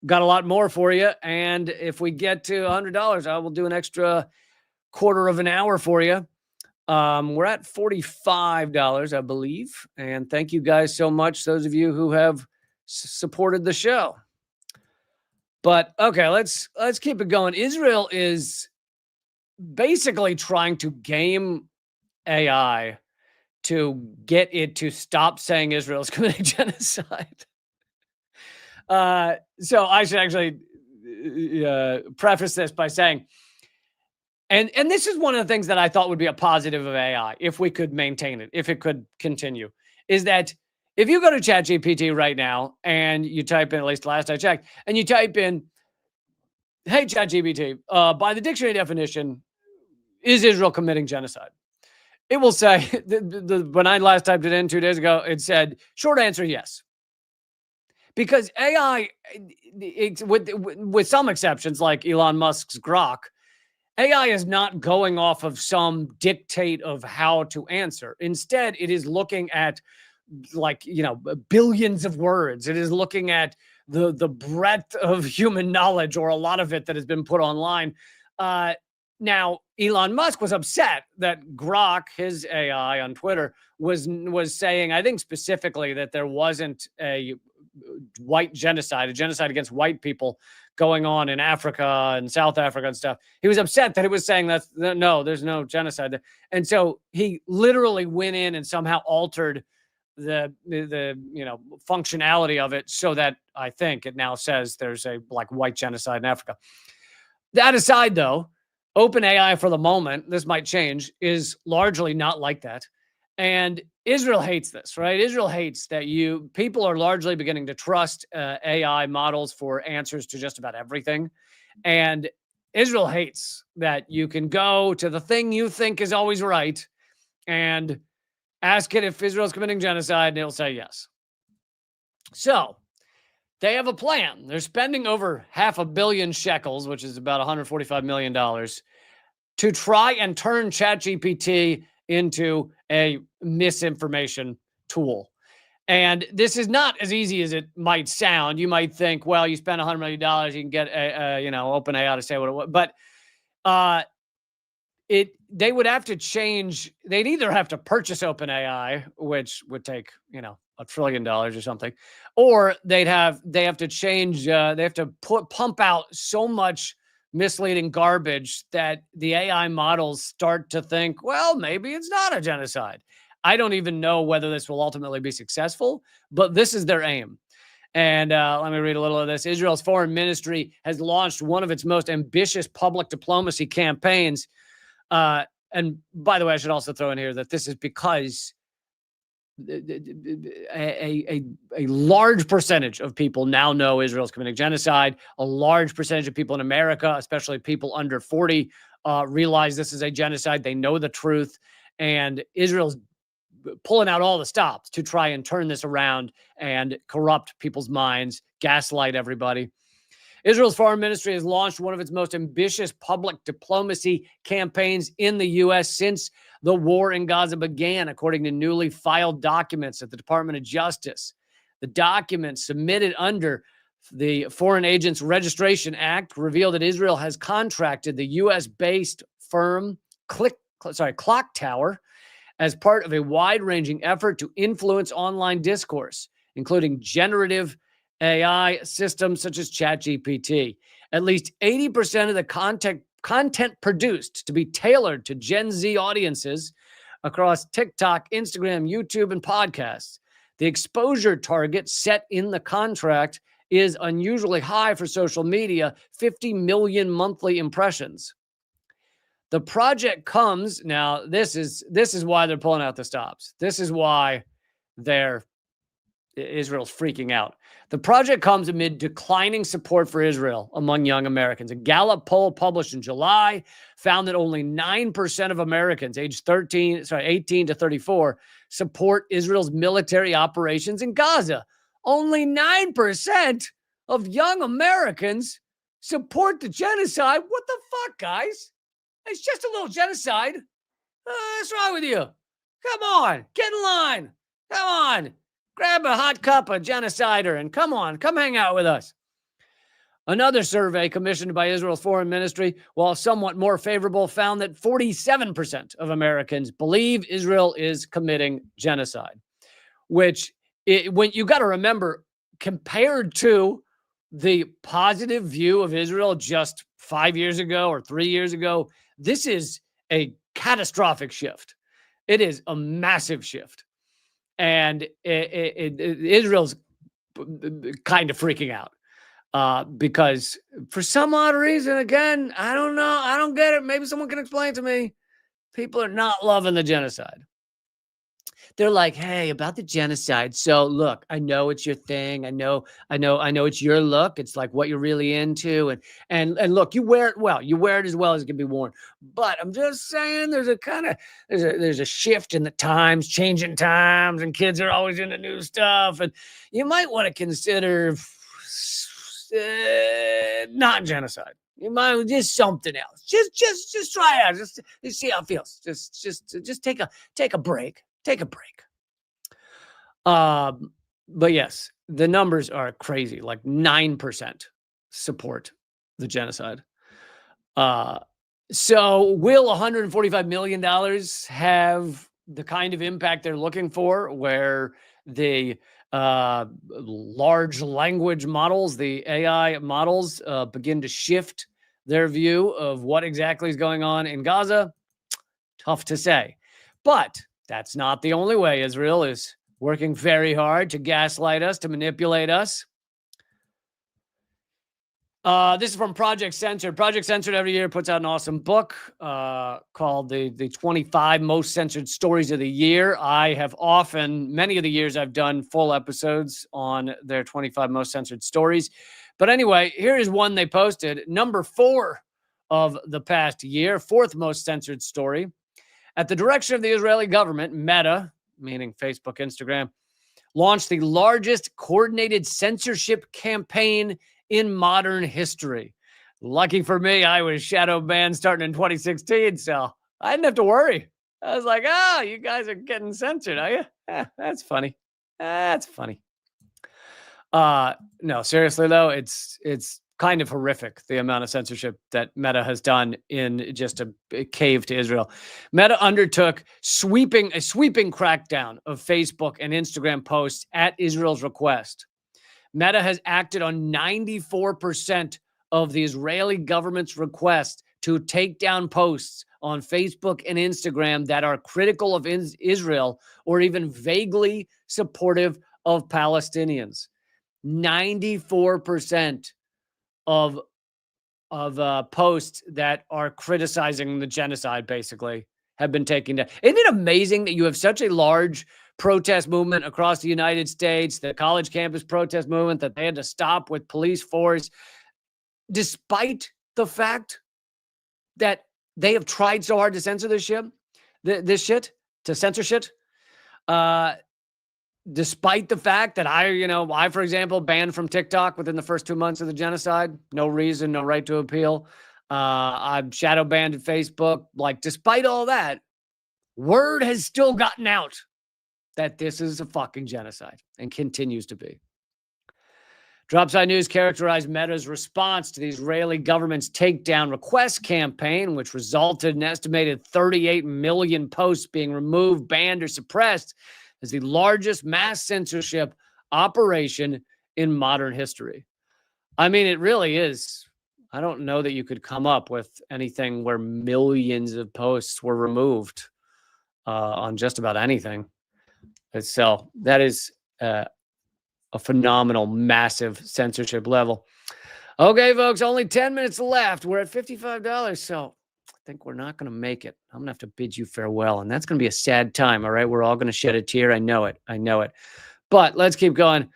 got a lot more for you. And if we get to $100, I will do an extra quarter of an hour for you. We're at $45, I believe. And thank you guys so much, those of you who have supported the show. But okay, let's keep it going. Israel is basically trying to game AI to get it to stop saying Israel is committing genocide. So I should actually preface this by saying, and this is one of the things that I thought would be a positive of AI, if we could maintain it, if it could continue, is that if you go to ChatGPT right now and you type in, at least last I checked, and you type in, hey, ChatGPT, by the dictionary definition, is Israel committing genocide? It will say, when I last typed it in 2 days ago, it said, short answer, yes. Because AI, with some exceptions like Elon Musk's Grok, AI is not going off of some dictate of how to answer. Instead, it is looking at billions of words. It is looking at the breadth of human knowledge, or a lot of it that has been put online. Now, Elon Musk was upset that Grok, his AI on Twitter, was saying, I think specifically, that there wasn't a white genocide, a genocide against white people going on in Africa and South Africa and stuff. He was upset that it was saying that no, there's no genocide. And so he literally went in and somehow altered the functionality of it so that I think it now says there's a white genocide in Africa. That aside, though, OpenAI for the moment, this might change, is largely not like that. And Israel hates this, right? Israel hates that people are largely beginning to trust AI models for answers to just about everything. And Israel hates that you can go to the thing you think is always right and ask it if Israel's committing genocide, and it'll say yes. So they have a plan. They're spending over $500 million shekels, which is about $145 million, to try and turn ChatGPT into a misinformation tool. And this is not as easy as it might sound. You might think, well, you spend $100 million, you can get OpenAI to say what it was. But they would have to change. They'd either have to purchase OpenAI, which would take $1 trillion or something, or they have to change. They have to pump out so much misleading garbage that the AI models start to think, well, maybe it's not a genocide. I don't even know whether this will ultimately be successful, but this is their aim. And let me read a little of this. Israel's foreign ministry has launched one of its most ambitious public diplomacy campaigns. And by the way, I should also throw in here that this is because a large percentage of people now know Israel's committing genocide. A large percentage of people in America, especially people under 40, realize this is a genocide. They know the truth. And Israel's pulling out all the stops to try and turn this around and corrupt people's minds, gaslight everybody. Israel's foreign ministry has launched one of its most ambitious public diplomacy campaigns in the U.S. since the war in Gaza began, according to newly filed documents at the Department of Justice. The documents submitted under the Foreign Agents Registration Act reveal that Israel has contracted the U.S.-based firm Clock Tower as part of a wide-ranging effort to influence online discourse, including generative AI systems such as ChatGPT. At least 80% of the content produced to be tailored to Gen Z audiences across TikTok, Instagram, YouTube, and podcasts. The exposure target set in the contract is unusually high for social media, 50 million monthly impressions. The project comes, now this is why they're pulling out the stops. This is why Israel's freaking out. The project comes amid declining support for Israel among young Americans. A Gallup poll published in July found that only 9% of Americans aged 18 to 34 support Israel's military operations in Gaza. Only 9% of young Americans support the genocide. What the fuck, guys? It's just a little genocide. What's wrong with you? Come on, get in line. Come on. Grab a hot cup of genocider and come hang out with us. Another survey commissioned by Israel's foreign ministry, while somewhat more favorable, found that 47% of Americans believe Israel is committing genocide, which when you got to remember, compared to the positive view of Israel just 5 years ago or 3 years ago, this is a catastrophic shift. It is a massive shift. And Israel's kind of freaking out because for some odd reason, again, I don't know. I don't get it. Maybe someone can explain to me. People are not loving the genocide. They're like, hey, about the genocide. So look, I know it's your thing. I know it's your look. It's like what you're really into. And look, you wear it well. You wear it as well as it can be worn. But I'm just saying there's a shift in the times, changing times, and kids are always into new stuff. And you might want to consider not genocide. You might just something else. Just try it out. Just see how it feels. Just take a break. Take a break. But yes, the numbers are crazy. Like 9% support the genocide. So will $145 million have the kind of impact they're looking for, where the large language models, the AI models, begin to shift their view of what exactly is going on in Gaza? Tough to say. But that's not the only way Israel is working very hard to gaslight us, to manipulate us. This is from Project Censored. Project Censored every year puts out an awesome book called the 25 Most Censored Stories of the Year. I have many of the years I've done full episodes on their 25 Most Censored Stories. But anyway, here is one they posted. Number 4 of the past year, 4th most censored story. At the direction of the Israeli government, Meta, meaning Facebook, Instagram, launched the largest coordinated censorship campaign in modern history. Lucky for me, I was shadow banned starting in 2016, so I didn't have to worry. I was like, you guys are getting censored, are you? That's funny. That's funny. No, seriously though, it's kind of horrific, the amount of censorship that Meta has done in just a cave to Israel. Meta undertook a sweeping crackdown of Facebook and Instagram posts at Israel's request. Meta has acted on 94% of the Israeli government's request to take down posts on Facebook and Instagram that are critical of Israel or even vaguely supportive of Palestinians. 94% of posts that are criticizing the genocide, basically, have been taken down. Isn't it amazing that you have such a large protest movement across the United States, the college campus protest movement that they had to stop with police force, despite the fact that they have tried so hard to censor this shit, to censor shit, despite the fact that I, for example, banned from TikTok within the first 2 months of the genocide. No reason, no right to appeal. I'm shadow banned at Facebook. Like, despite all that, word has still gotten out that this is a fucking genocide and continues to be. Dropside News characterized Meta's response to the Israeli government's takedown request campaign, which resulted in an estimated 38 million posts being removed, banned, or suppressed, as the largest mass censorship operation in modern history. I mean, it really is. I don't know that you could come up with anything where millions of posts were removed on just about anything. So that is a phenomenal, massive censorship level. Okay, folks, only 10 minutes left. We're at $55, so I think we're not going to make it. I'm going to have to bid you farewell, and that's going to be a sad time, all right? We're all going to shed a tear. I know it. But let's keep going.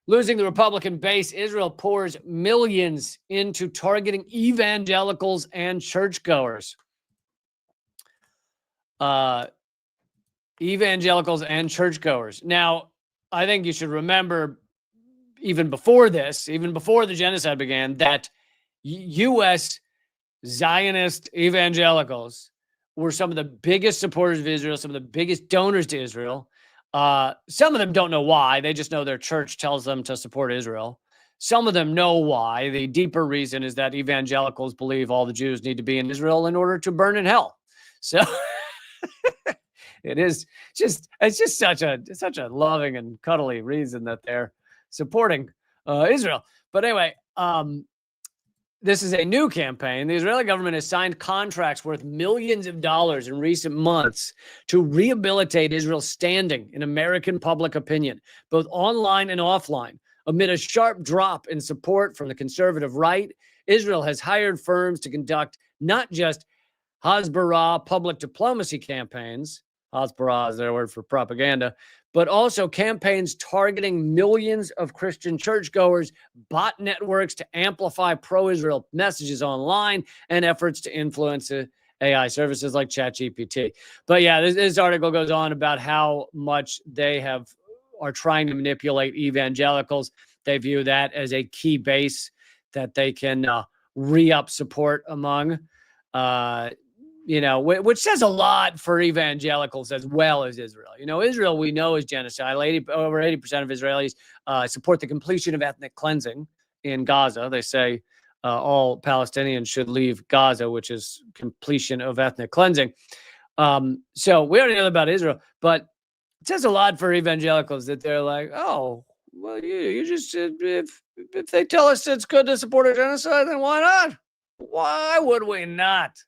Losing the Republican base, Israel pours millions into targeting evangelicals and churchgoers. Evangelicals and churchgoers. Now, I think you should remember, even before the genocide began, that U.S. Zionist evangelicals were some of the biggest supporters of Israel, some of the biggest donors to Israel. Some of them don't know why. They just know their church tells them to support Israel. Some of them know why. The deeper reason is that evangelicals believe all the Jews need to be in Israel in order to burn in hell. So it's just such a loving and cuddly reason that they're supporting Israel. But anyway, this is a new campaign. The Israeli government has signed contracts worth millions of dollars in recent months to rehabilitate Israel's standing in American public opinion, both online and offline. Amid a sharp drop in support from the conservative right, Israel has hired firms to conduct not just Hasbara public diplomacy campaigns, Hasbara is their word for propaganda, but also campaigns targeting millions of Christian churchgoers, bot networks to amplify pro-Israel messages online, and efforts to influence AI services like ChatGPT. But yeah, this article goes on about how much they are trying to manipulate evangelicals. They view that as a key base. that they can re-up support among, which says a lot for evangelicals as well as Israel. Israel we know is genocide. Over 80% of Israelis support the completion of ethnic cleansing in Gaza. They say all Palestinians should leave Gaza, which is completion of ethnic cleansing. So we already know about Israel, but it says a lot for evangelicals that they're like, oh, well, you just, if they tell us it's good to support a genocide, then why not? Why would we not?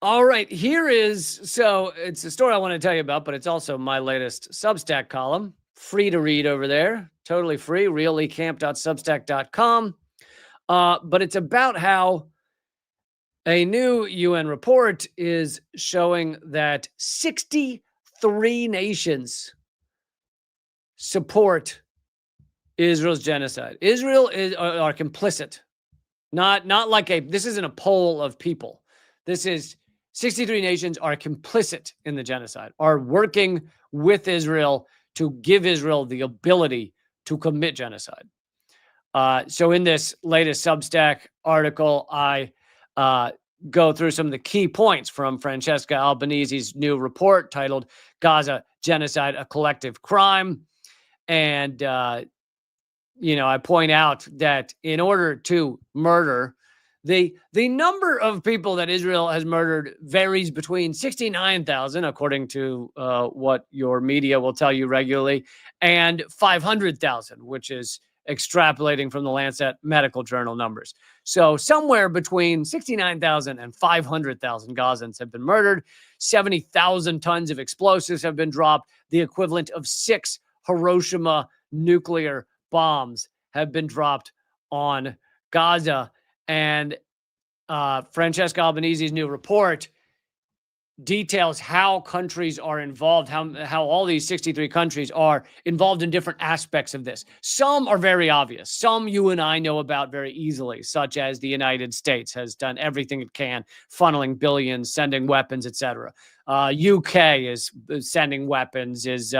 All right, so it's a story I want to tell you about, but it's also my latest Substack column. Free to read over there. Totally free. reallycamp.substack.com. But it's about how a new UN report is showing that 63 nations support Israel's genocide. Israel are complicit. Not like this isn't a poll of people. This is 63 nations are complicit in the genocide, are working with Israel to give Israel the ability to commit genocide. So in this latest Substack article, I go through some of the key points from Francesca Albanese's new report titled Gaza Genocide, a Collective Crime. And, I point out that in order to murder, the number of people that Israel has murdered varies between 69,000, according to what your media will tell you regularly, and 500,000, which is extrapolating from the Lancet Medical Journal numbers. So somewhere between 69,000 and 500,000 Gazans have been murdered. 70,000 tons of explosives have been dropped. The equivalent of 6 Hiroshima nuclear bombs have been dropped on Gaza. And Francesca Albanese's new report details how countries are involved, how all these 63 countries are involved in different aspects of this. Some are very obvious. Some you and I know about very easily, such as the United States has done everything it can, funneling billions, sending weapons, etc. UK is sending weapons, is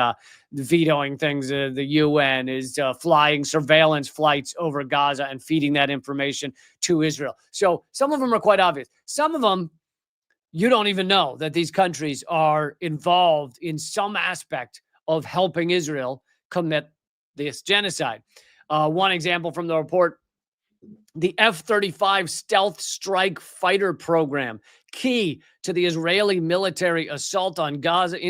vetoing things. The UN is flying surveillance flights over Gaza and feeding that information to Israel. So some of them are quite obvious. Some of them, you don't even know that these countries are involved in some aspect of helping Israel commit this genocide. One example from the report, the F-35 stealth strike fighter program, key to the Israeli military assault on Gaza,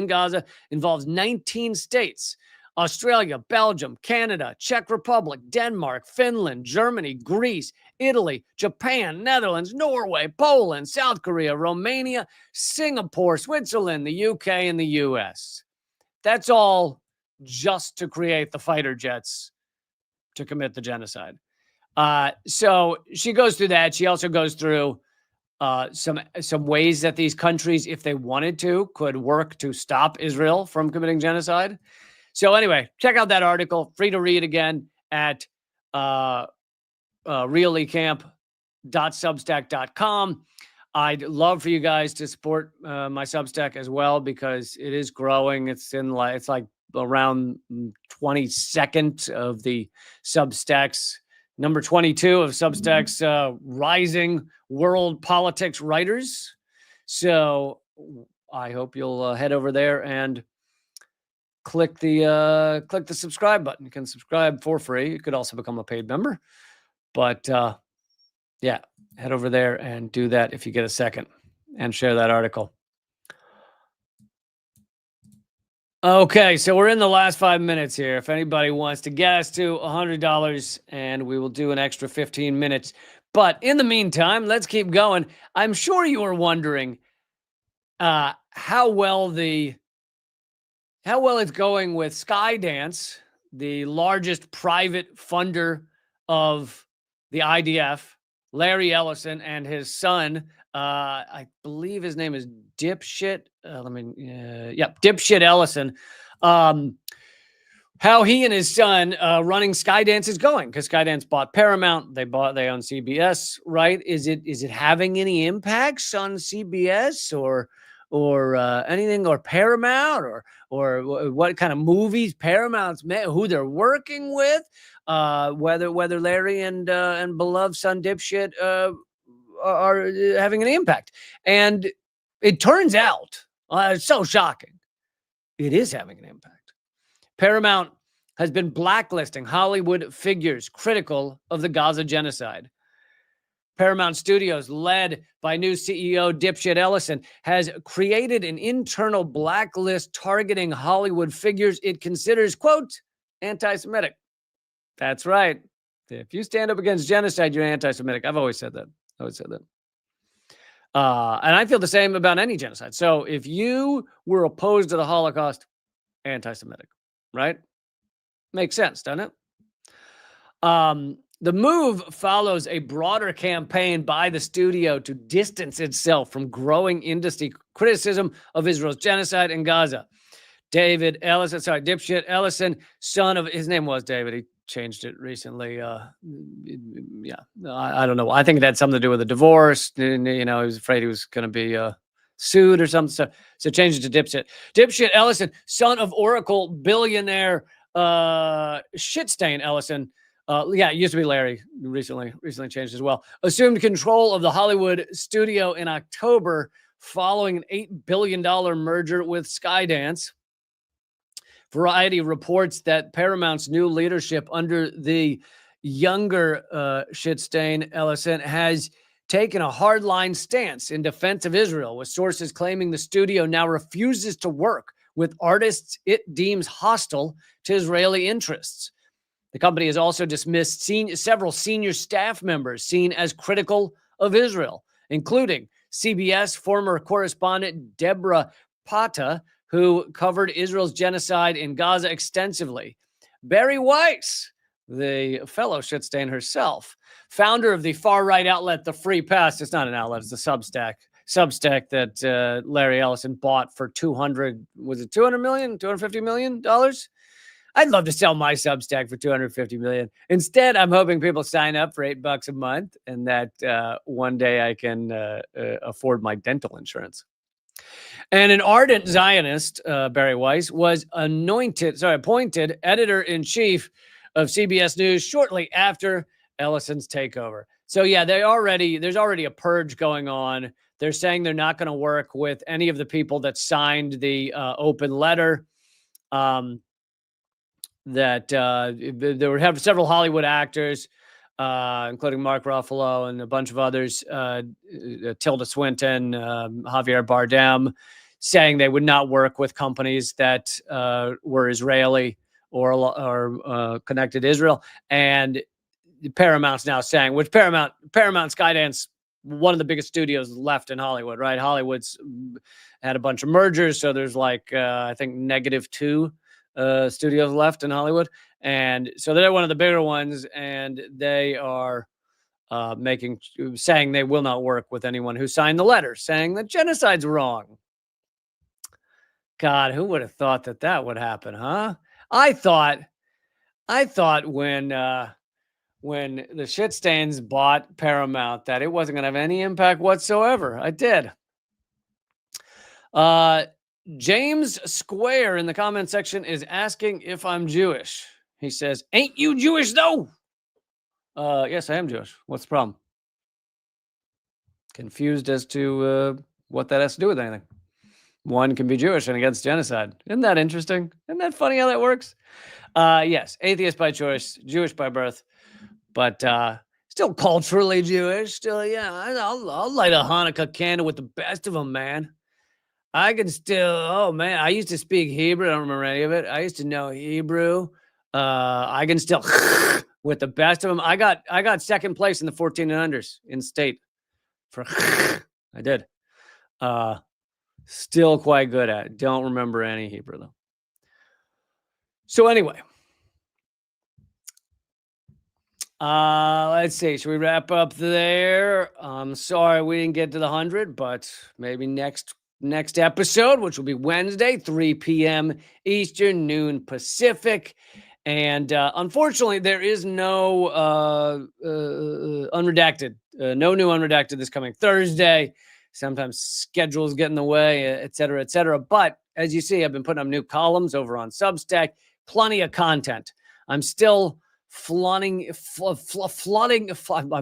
involves 19 states. Australia, Belgium, Canada, Czech Republic, Denmark, Finland, Germany, Greece, Italy, Japan, Netherlands, Norway, Poland, South Korea, Romania, Singapore, Switzerland, the UK, and the US. That's all just to create the fighter jets to commit the genocide. So she goes through that. She also goes through some ways that these countries, if they wanted to, could work to stop Israel from committing genocide. So anyway, check out that article. Free to read again at reallycamp.substack.com. I'd love for you guys to support my Substack as well, because it is growing. It's like around 22nd of the Substacks, number 22 of Substack's rising world politics writers. So I hope you'll head over there and click the subscribe button. You can subscribe for free. You could also become a paid member. But yeah, head over there and do that if you get a second, and share that article. Okay, so we're in the last 5 minutes here. If anybody wants to get us to $100, and we will do an extra 15 minutes. But in the meantime, let's keep going. I'm sure you are wondering how well it's going with Skydance, the largest private funder of the IDF, Larry Ellison, and his son, I believe his name is Dipshit. Dipshit Ellison. How he and his son running Skydance is going, because Skydance bought Paramount. They own CBS, right? Is it having any impacts on CBS, or or anything, or Paramount, or what kind of movies Paramount's made, who they're working with, whether Larry and beloved son dipshit are having an impact. And it turns out, it's so shocking, it is having an impact. Paramount has been blacklisting Hollywood figures critical of the Gaza genocide. Paramount Studios, led by new CEO dipshit Ellison, has created an internal blacklist targeting Hollywood figures it considers, quote, anti-Semitic. That's right. If you stand up against genocide, you're anti-Semitic. I've always said that. And I feel the same about any genocide. So if you were opposed to the Holocaust, anti-Semitic, right? Makes sense, doesn't it? The move follows a broader campaign by the studio to distance itself from growing industry criticism of Israel's genocide in Gaza. Dipshit Ellison, son of, his name was David. He changed it recently. I don't know. I think it had something to do with a divorce. He was afraid he was going to be sued or something. So changed it to Dipshit. Dipshit Ellison, son of Oracle billionaire Shitstain Ellison. It used to be Larry. Recently changed as well. Assumed control of the Hollywood studio in October following an $8 billion merger with Skydance. Variety reports that Paramount's new leadership under the younger Shitstain Ellison has taken a hardline stance in defense of Israel, with sources claiming the studio now refuses to work with artists it deems hostile to Israeli interests. The company has also dismissed several senior staff members seen as critical of Israel, including CBS former correspondent Deborah Pata, who covered Israel's genocide in Gaza extensively. Barry Weiss, the fellow Shitstain herself, founder of the far-right outlet The Free Press. It's not an outlet, it's a Substack that Larry Ellison bought for $250 million? I'd love to sell my Substack for $250 million. Instead, I'm hoping people sign up for $8 a month, and that one day I can afford my dental insurance. And an ardent Zionist, Barry Weiss, was appointed editor-in-chief of CBS News shortly after Ellison's takeover. So yeah, there's already a purge going on. They're saying they're not going to work with any of the people that signed the open letter. There have several Hollywood actors, including Mark Ruffalo and a bunch of others, Tilda Swinton, Javier Bardem, saying they would not work with companies that were Israeli or connected to Israel. And Paramount's now saying, which Paramount Skydance, one of the biggest studios left in Hollywood, right? Hollywood's had a bunch of mergers, so there's I think -2 studios left in Hollywood, and so they're one of the bigger ones, and they are saying they will not work with anyone who signed the letter saying that genocide's wrong. God, who would have thought that would happen, huh? I thought when the Shitstains bought Paramount that it wasn't going to have any impact whatsoever. I did. James Square in the comment section is asking if I'm Jewish. He says, "Ain't you Jewish though?" Yes, I am Jewish. What's the problem? Confused as to what that has to do with anything. One can be Jewish and against genocide. Isn't that interesting? Isn't that funny how that works? Yes, atheist by choice, Jewish by birth, but still culturally Jewish. Still, yeah, I'll light a Hanukkah candle with the best of them, man. I can still, I used to speak Hebrew. I don't remember any of it. I used to know Hebrew. I can still with the best of them. I got second place in the 1400s in state for I did. Still quite good at it. Don't remember any Hebrew though. So anyway, let's see. Should we wrap up there? I'm sorry we didn't get to the 100, but maybe next episode, which will be Wednesday, 3 p.m. Eastern, noon Pacific. And unfortunately, there is no Unredacted, no new Unredacted this coming Thursday. Sometimes schedules get in the way, et cetera, et cetera. But as you see, I've been putting up new columns over on Substack, plenty of content. I'm still flogging you. I'm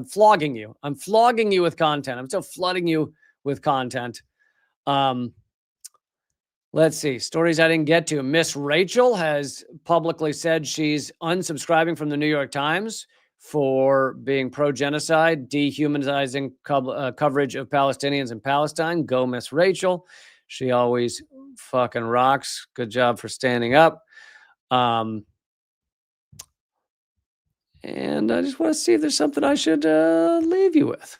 flogging you. I'm flogging you with content. I'm still flooding you with content. Let's see. Stories I didn't get to. Miss Rachel has publicly said she's unsubscribing from the New York Times for being pro-genocide, dehumanizing coverage of Palestinians in Palestine. Go, Miss Rachel. She always fucking rocks. Good job for standing up. And I just want to see if there's something I should leave you with.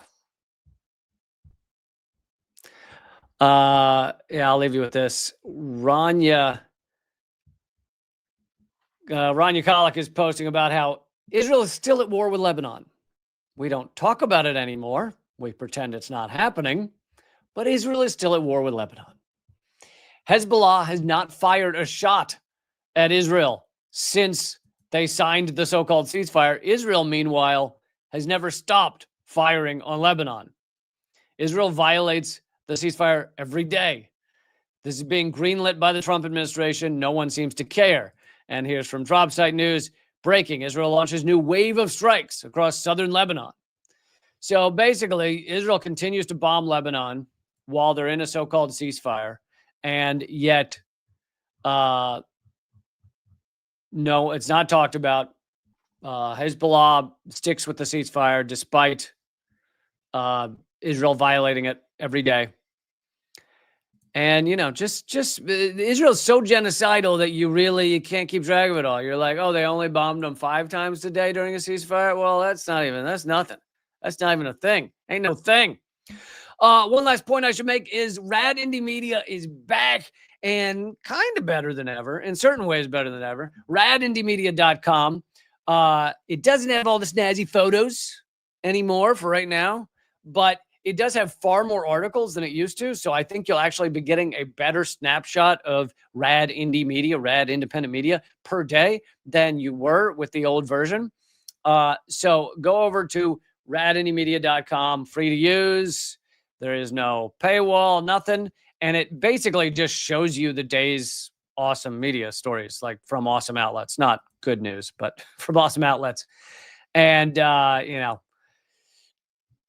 Yeah, I'll leave you with this. Rania Kalik is posting about how Israel is still at war with Lebanon. We don't talk about it anymore. We pretend it's not happening, but Israel is still at war with Lebanon. Hezbollah has not fired a shot at Israel since they signed the so-called ceasefire. Israel, meanwhile, has never stopped firing on Lebanon. Israel violates the ceasefire every day. This is being greenlit by the Trump administration. No one seems to care. And here's from Dropsite News. Breaking, Israel launches new wave of strikes across southern Lebanon. So basically, Israel continues to bomb Lebanon while they're in a so-called ceasefire. And yet, no, it's not talked about. Hezbollah sticks with the ceasefire despite Israel violating it every day. And, you know, just Israel's so genocidal that you can't keep track of it all. You're like, oh, they only bombed them 5 times today during a ceasefire? Well, that's nothing. That's not even a thing. Ain't no thing. One last point I should make is Rad Indie Media is back and kind of better than ever. In certain ways, better than ever. RadIndieMedia.com. It doesn't have all the snazzy photos anymore for right now, but it does have far more articles than it used to. So I think you'll actually be getting a better snapshot of Rad Indie Media, Rad Independent Media per day than you were with the old version. So go over to radindiemedia.com, free to use. There is no paywall, nothing. And it basically just shows you the day's awesome media stories, like from awesome outlets. Not good news, but from awesome outlets. And, you know,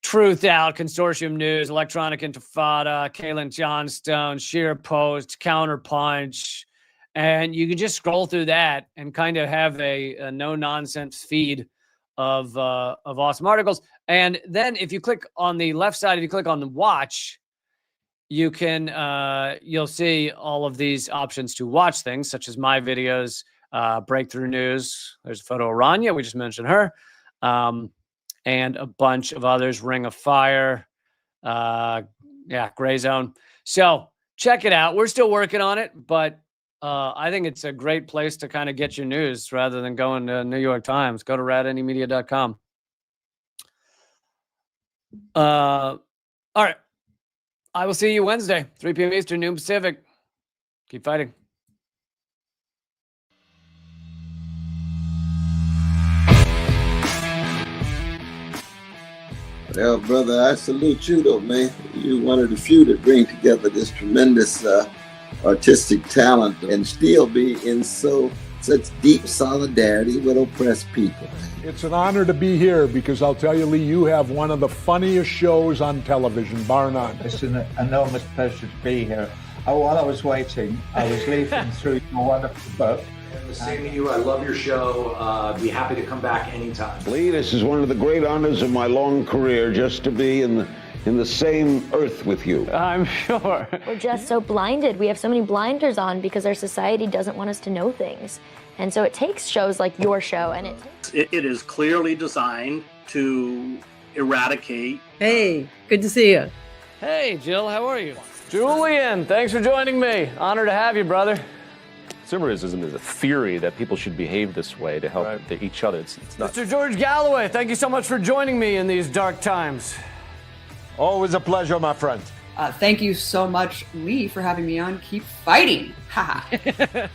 Truth Out, Consortium News, Electronic Intifada, Kaylin Johnstone, Sheer Post, Counterpunch. And you can just scroll through that and kind of have a no-nonsense feed of awesome articles. And then if you click on the left side, if you click on the watch, you can you'll see all of these options to watch things, such as my videos, Breakthrough News. There's a photo of Rania. We just mentioned her. And a bunch of others, Ring of Fire, Gray Zone. So check it out. We're still working on it, but I think it's a great place to kind of get your news rather than going to New York Times. Go to radindiemedia.com. All right. I will see you Wednesday, 3 p.m. Eastern, noon Pacific. Keep fighting. Well, brother, I salute you, though, man. You're one of the few that bring together this tremendous artistic talent and still be in such deep solidarity with oppressed people. It's an honor to be here because I'll tell you, Lee, you have one of the funniest shows on television, bar none. It's an enormous pleasure to be here. While I was waiting, I was leafing through your wonderful book. The same to you. I love your show. Be happy to come back anytime. Lee, this is one of the great honors of my long career, just to be in the same earth with you. I'm sure. We're just so blinded. We have so many blinders on because our society doesn't want us to know things. And so it takes shows like your show, and it is clearly designed to eradicate. Hey, good to see you. Hey, Jill, how are you? Julian, thanks for joining me. Honor to have you, brother. Consumerism is a theory that people should behave this way to help each other. It's not. Mr. George Galloway, thank you so much for joining me in these dark times. Always a pleasure, my friend. Thank you so much, Lee, for having me on. Keep fighting. Ha.